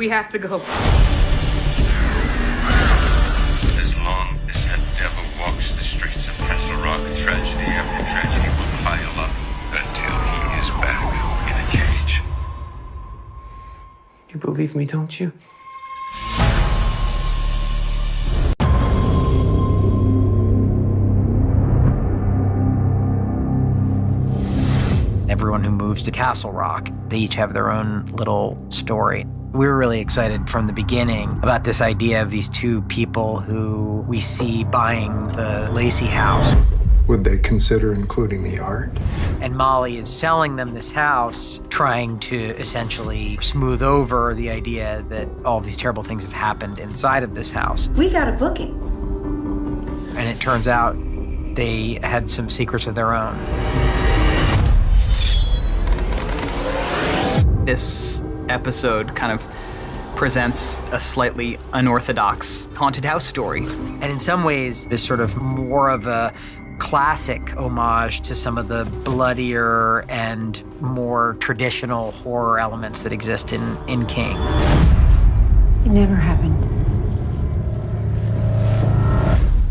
We have to go. As long as that devil walks the streets of Castle Rock, tragedy after tragedy will pile up until he is back in a cage. You believe me, don't you? Everyone who moves to Castle Rock, they each have their own little story. We were really excited from the beginning about this idea of these two people who we see buying the Lacey house. Would they consider including the art? And Molly is selling them this house, trying to essentially smooth over the idea that all of these terrible things have happened inside of this house. We got a booking. And it turns out they had some secrets of their own. This episode kind of presents a slightly unorthodox haunted house story. And in some ways, this sort of more of a classic homage to some of the bloodier and more traditional horror elements that exist in King. It never happened.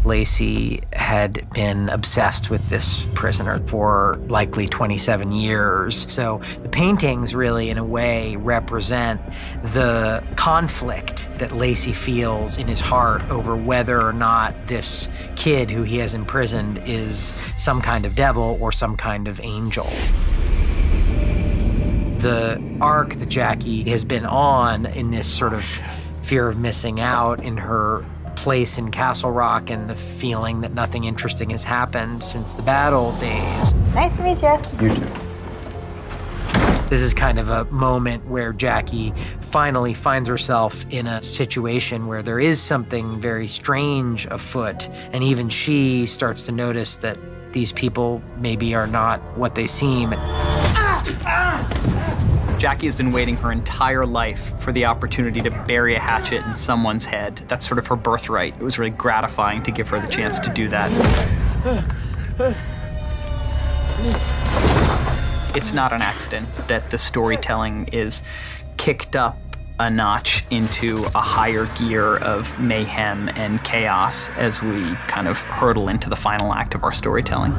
Lacey had been obsessed with this prisoner for likely 27 years. So the paintings really, in a way, represent the conflict that Lacey feels in his heart over whether or not this kid who he has imprisoned is some kind of devil or some kind of angel. The arc that Jackie has been on in this sort of fear of missing out in her place in Castle Rock and the feeling that nothing interesting has happened since the bad old days. Nice to meet you. You do. This is kind of a moment where Jackie finally finds herself in a situation where there is something very strange afoot, and even she starts to notice that these people maybe are not what they seem. Jackie has been waiting her entire life for the opportunity to bury a hatchet in someone's head. That's sort of her birthright. It was really gratifying to give her the chance to do that. It's not an accident that the storytelling is kicked up a notch into a higher gear of mayhem and chaos as we kind of hurtle into the final act of our storytelling.